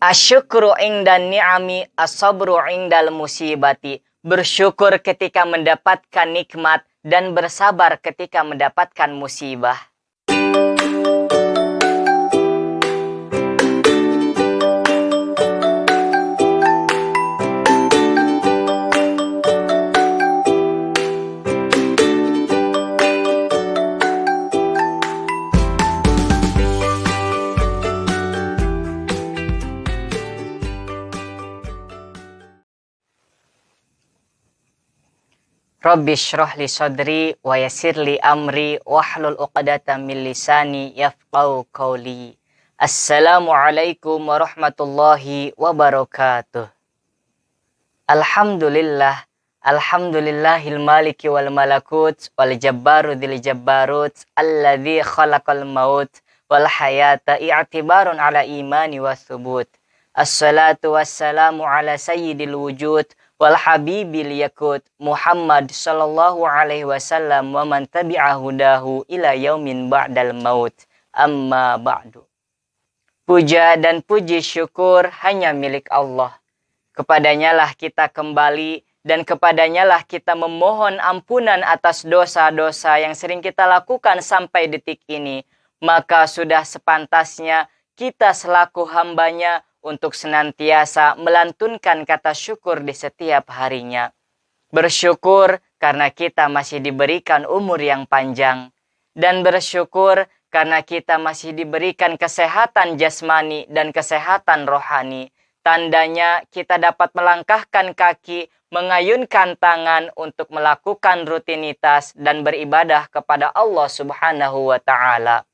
Asyukru indan ni'ami, as-sabru indal musibati. Bersyukur ketika mendapatkan nikmat dan bersabar ketika mendapatkan musibah. Rabbi shrah li sadri wa yassir li amri wahlul 'uqdatam min lisani yafqahu qawli. Assalamualaikum warahmatullahi wabarakatuh. Alhamdulillahil maliki wal malakut wal jabbaru dzil jabbarut alladzi khalaqal maut wal hayata i'tibarun ala imani was subut. Assalatu wassalamu ala sayyidil wujud wal habibil yakut Muhammad sallallahu alaihi wasallam wa man tabi'a hudahu ila yaumin ba'dal maut. Amma ba'du. Puja dan puji syukur hanya milik Allah. Kepadanyalah kita kembali dan kepadanyalah kita memohon ampunan atas dosa-dosa yang sering kita lakukan sampai detik ini. Maka sudah sepantasnya kita selaku hambanya untuk senantiasa melantunkan kata syukur di setiap harinya. Bersyukur karena kita masih diberikan umur yang panjang. Dan bersyukur karena kita masih diberikan kesehatan jasmani dan kesehatan rohani. Tandanya kita dapat melangkahkan kaki, mengayunkan tangan untuk melakukan rutinitas dan beribadah kepada Allah Subhanahu wa Ta'ala.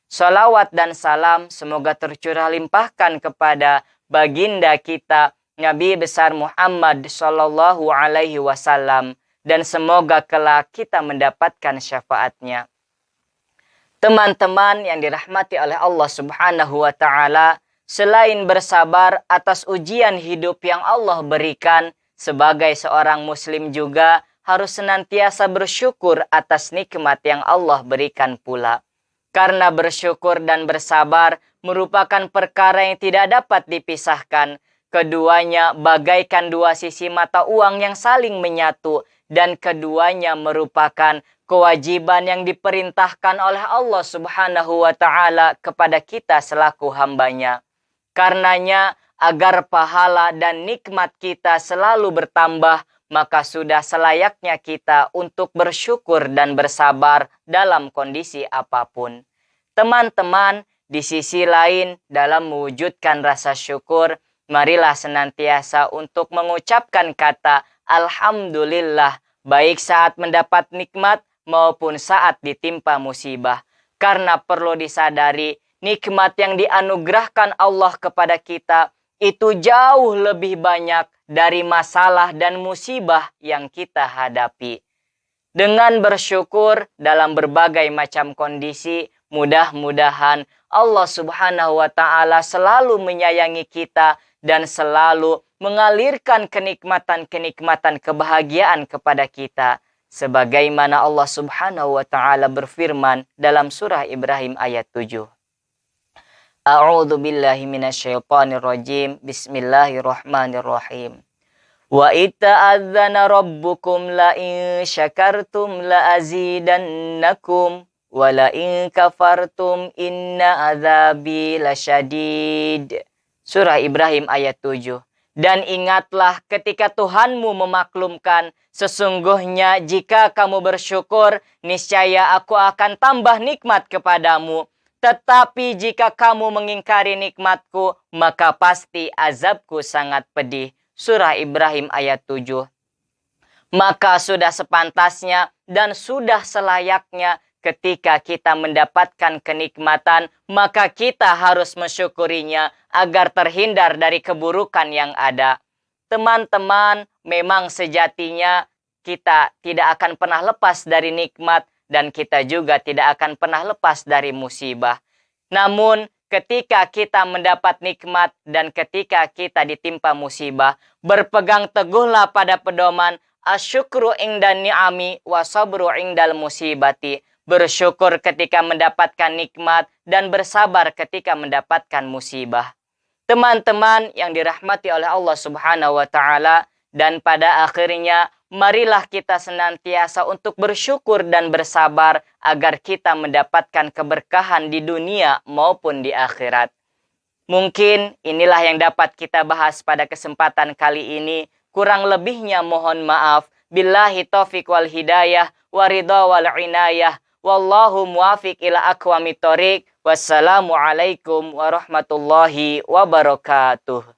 Salawat dan salam semoga tercurah limpahkan kepada baginda kita Nabi besar Muhammad sallallahu alaihi wasallam dan semoga kelak kita mendapatkan syafaatnya. Teman-teman yang dirahmati oleh Allah Subhanahu wa Ta'ala, selain bersabar atas ujian hidup yang Allah berikan, sebagai seorang muslim juga harus senantiasa bersyukur atas nikmat yang Allah berikan pula. Karena bersyukur dan bersabar merupakan perkara yang tidak dapat dipisahkan. Keduanya bagaikan dua sisi mata uang yang saling menyatu. Dan keduanya merupakan kewajiban yang diperintahkan oleh Allah Subhanahu wa Ta'ala kepada kita selaku hambanya. Karenanya agar pahala dan nikmat kita selalu bertambah, maka sudah selayaknya kita untuk bersyukur dan bersabar dalam kondisi apapun. Teman-teman, di sisi lain dalam mewujudkan rasa syukur, marilah senantiasa untuk mengucapkan kata Alhamdulillah, baik saat mendapat nikmat maupun saat ditimpa musibah. Karena perlu disadari, nikmat yang dianugerahkan Allah kepada kita itu jauh lebih banyak dari masalah dan musibah yang kita hadapi. Dengan bersyukur dalam berbagai macam kondisi, mudah-mudahan Allah Subhanahu wa Ta'ala selalu menyayangi kita dan selalu mengalirkan kenikmatan-kenikmatan kebahagiaan kepada kita. Sebagaimana Allah Subhanahu wa Ta'ala berfirman dalam surah Ibrahim ayat 7. A'udzu billahi minasyaitonir rajim. Bismillahirrahmanirrahim. Wa ita'adzana rabbukum la in syakartum la azidannakum wa la in kafartum inna adzabi lasyadid. Surah Ibrahim ayat 7. Dan ingatlah ketika Tuhanmu memaklumkan, sesungguhnya jika kamu bersyukur, niscaya aku akan tambah nikmat kepadamu. Tetapi jika kamu mengingkari nikmatku, maka pasti azabku sangat pedih. Surah Ibrahim ayat 7. Maka sudah sepantasnya dan sudah selayaknya ketika kita mendapatkan kenikmatan, maka kita harus mensyukurinya agar terhindar dari keburukan yang ada. Teman-teman, memang sejatinya kita tidak akan pernah lepas dari nikmat dan kita juga tidak akan pernah lepas dari musibah. Namun, ketika kita mendapat nikmat dan ketika kita ditimpa musibah, berpegang teguhlah pada pedoman asyukru indan ni'ami wa sabru indal musibati. Bersyukur ketika mendapatkan nikmat dan bersabar ketika mendapatkan musibah. Teman-teman yang dirahmati oleh Allah Subhanahu wa taala, dan pada akhirnya marilah kita senantiasa untuk bersyukur dan bersabar agar kita mendapatkan keberkahan di dunia maupun di akhirat. Mungkin inilah yang dapat kita bahas pada kesempatan kali ini. Kurang lebihnya mohon maaf. Billahi taufiq wal hidayah wa ridha wal inayah. Wallahu muwafiq ila aqwamit thoriq. Wassalamualaikum warahmatullahi wabarakatuh.